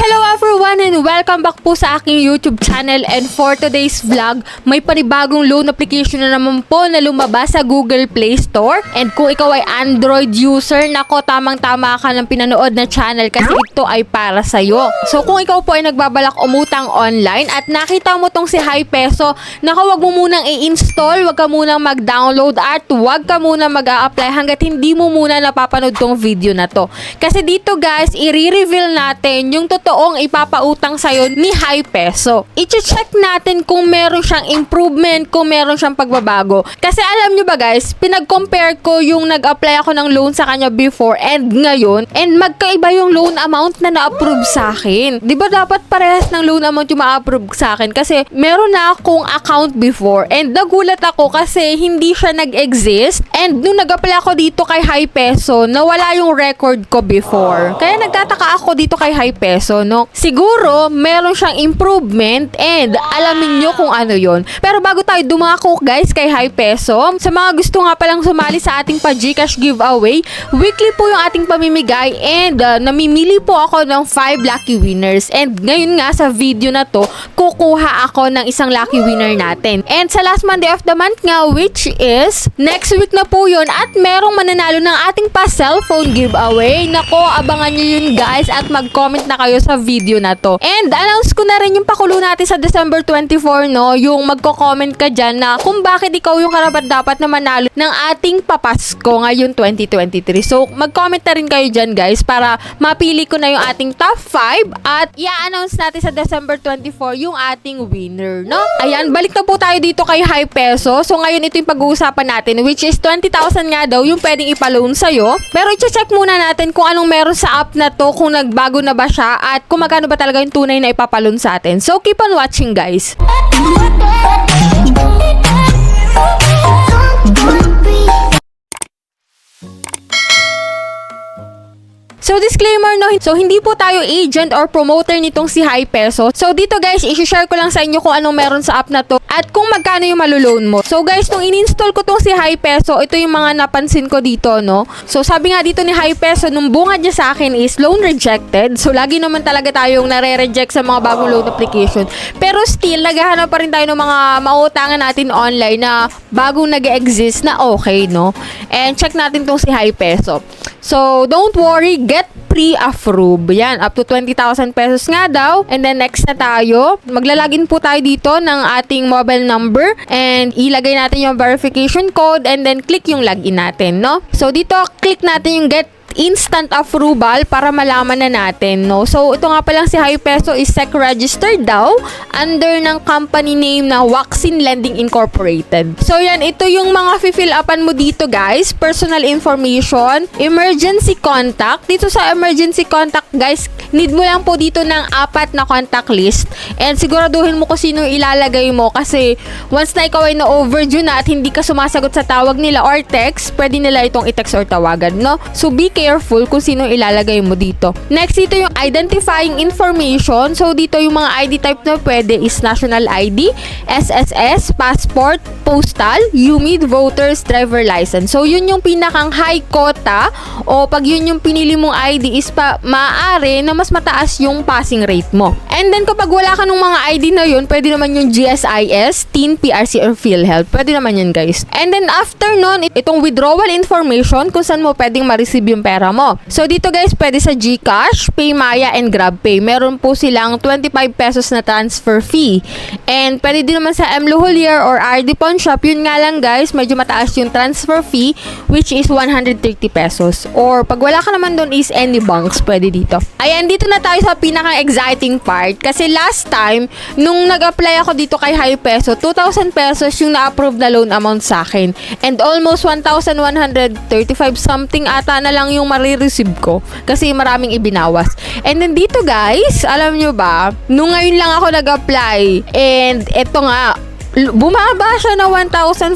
Hello everyone and welcome back po sa aking YouTube channel, and for today's vlog, may panibagong loan application na naman po na lumabas sa Google Play Store. And kung ikaw ay Android user, nako, tamang-tama ka ng pinanood na channel kasi ito ay para sa'yo. So kung ikaw po ay nagbabalak umutang online at nakita mo tong si HiPeso, nako, wag mo munang i-install, wag ka munang mag-download at wag ka munang mag-a-apply hanggat hindi mo muna napapanood tong video na to. Kasi dito guys, i-reveal natin yung totoong ipapautang sa'yo ni HiPeso. I-check natin kung meron siyang improvement, kung meron siyang pagbabago. Kasi alam nyo ba guys, pinag-compare ko yung nag-apply ako ng loan sa kanya before and ngayon, and magkaiba yung loan amount na na-approve sa akin. Diba dapat parehas ng loan amount yung ma-approve sa akin? Kasi meron na akong account before and nagulat ako kasi hindi siya nag-exist, and nung nag-apply ako dito kay HiPeso, nawala yung record ko before. Kaya nagtataka ako dito kay HiPeso, no? Siguro, meron siyang improvement and alamin nyo kung ano yon. Pero bago tayo dumako guys kay HiPeso, sa mga gusto nga palang sumali sa ating pa-GCash giveaway, weekly po yung ating pamimigay and namimili po ako ng 5 lucky winners. And ngayon nga sa video na to, kukuha ako ng isang lucky winner natin. And sa last Monday of the month nga, which is next week na po yun, at merong mananalo ng ating pa-cellphone giveaway. Nako, abangan nyo yun guys at mag-comment na kayo sa video na to. And announce ko na rin yung pakulo natin sa December 24, no? Yung magko-comment ka dyan na kung bakit ikaw yung karapat-dapat na manalo ng ating papasko ngayon 2023. So, mag-comment na rin kayo dyan guys para mapili ko na yung ating top 5 at i-announce natin sa December 24 yung ating winner, no? Ayan, balik na po tayo dito kay HiPeso. So, ngayon ito yung pag-uusapan natin, which is 20,000 nga daw yung pwedeng ipaloan sa'yo. Pero i-check muna natin kung anong meron sa app na to, kung nagbago na ba siya at kung magkano ba talaga yung tunay na ipapaloan sa atin. So, keep on watching guys. So, disclaimer no, so hindi po tayo agent or promoter nitong si HiPeso. So, dito guys, i-share ko lang sa inyo kung anong meron sa app na to at kung magkano yung maluloan mo. So, guys, nung in-install ko tong si HiPeso, ito yung mga napansin ko dito, no? So, sabi nga dito ni HiPeso, nung bungad niya sa akin is loan rejected. So, lagi naman talaga tayong nare-reject sa mga bagong loan application. Pero still, naghahanap pa rin tayo ng mga mauutangan natin online na bagong nag-exist na okay, no? And check natin tong si HiPeso. So, don't worry, get pre-approve. Yan, up to 20,000 pesos nga daw. And then, next na tayo. Maglalagin po tayo dito ng ating mobile number and ilagay natin yung verification code and then click yung login natin, no? So, dito, click natin yung get instant approval para malaman na natin, no? So, ito nga palang si HiPeso is SEC registered daw under ng company name na Waxin Lending Incorporated. So, yan, ito yung mga fill upan mo dito, guys. Personal information, emergency contact. Dito sa emergency contact, guys, need mo lang po dito ng 4 na contact list. And siguraduhin mo kung sino ilalagay mo kasi once na ikaw ay na-overdue na at hindi ka sumasagot sa tawag nila or text, pwede nila itong i-text or tawagan, no? So, be careful kung sino ilalagay mo dito. Next, dito yung identifying information. So, dito yung mga ID type na pwede is national ID, SSS, passport, postal, UMID, voters, driver license. So, yun yung pinakang high quota o pag yun yung pinili mong ID is maaari na mas mataas yung passing rate mo. And then, kapag wala ka ng mga ID na yun, pwede naman yung GSIS, TEEN, PRC, or PhilHealth. Pwede naman yun, guys. And then, after nun, itong withdrawal information kung saan mo pwedeng ma-receive yung pera mo. So, dito guys, pwede sa GCash, PayMaya, and GrabPay. Meron po silang 25 pesos na transfer fee. And pwede din naman sa mLuhulier or RD Pawn Shop. Yun nga lang guys, medyo mataas yung transfer fee, which is 130 pesos. Or pag wala ka naman doon is any banks, pwede dito. Ayan, dito na tayo sa pinaka-exciting part. Kasi last time, nung nag-apply ako dito kay HiPeso, 2,000 pesos yung na-approve na loan amount sa akin. And almost 1,135 something ata na lang yung marireceive ko kasi maraming ibinawas. And then dito guys, alam nyo ba, nung ngayon lang ako nag-apply and eto nga, bumaba siya na 1,500.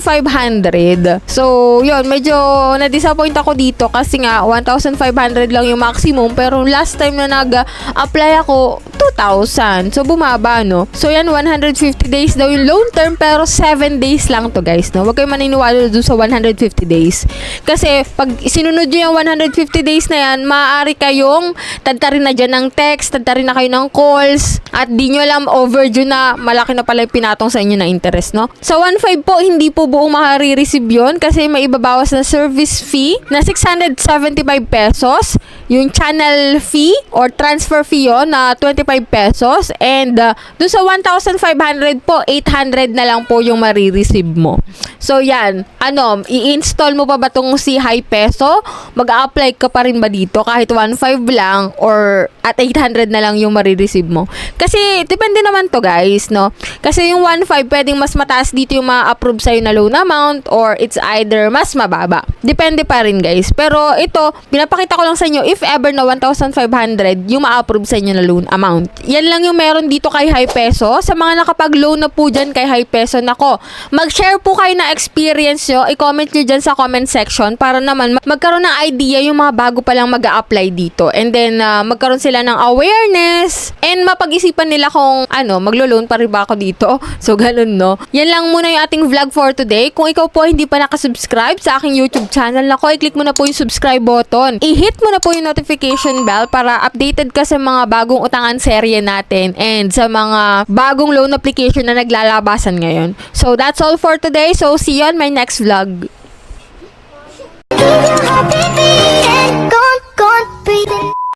So, yun, medyo na-disappoint ako dito kasi nga 1,500 lang yung maximum, pero last time na nag-apply ako 2,000. So, bumaba, no? So, yan, 150 days daw yung loan term, pero 7 days lang to, guys, no? Huwag kayo maniniwala doon sa 150 days. Kasi, pag sinunod nyo yung 150 days na yan, maaari kayong tadtarin na dyan ng text, tadtarin na kayo ng calls, at di nyo alam overdue na malaki na pala yung pinatong sa inyo na interest, no? Sa 1.5 po, hindi po buong makare-receive yun kasi may ibabawas na service fee na 675 pesos, yung channel fee or transfer fee yun na 25 pesos, and doon sa 1,500 po, 800 na lang po yung marireceive mo. So, yan. I-install mo pa ba tong si Hi Peso? Mag-a-apply ka pa rin ba dito kahit 1.5 lang or at 800 na lang yung marireceive mo? Kasi, depende naman to, guys, no? Kasi yung 1.5, pwedeng mas mataas dito yung ma-approve sa'yo na loan amount or it's either mas mababa. Depende pa rin, guys. Pero ito, pinapakita ko lang sa inyo, if ever na 1,500 yung ma-approve sa inyo na loan amount. Yan lang yung meron dito kay Hi Peso. Sa mga nakapag-loan na po dyan kay Hi Peso, nako, mag-share po kayo na experience nyo. I-comment nyo dyan sa comment section para naman magkaroon ng idea yung mga bago pa lang mag-a-apply dito. And then, magkaroon sila ng awareness and mapag-isipan nila kung maglo-loan pa rin ba ako dito. So, ganun, no? Yan lang muna yung ating vlog for today. Kung ikaw po hindi pa nakasubscribe sa aking YouTube channel, nako, i-click mo na po yung subscribe button. I-hit mo na po yung notification bell para updated ka sa mga bagong utangan serye natin and sa mga bagong loan application na naglalabasan ngayon. So, that's all for today. So, see you on my next vlog.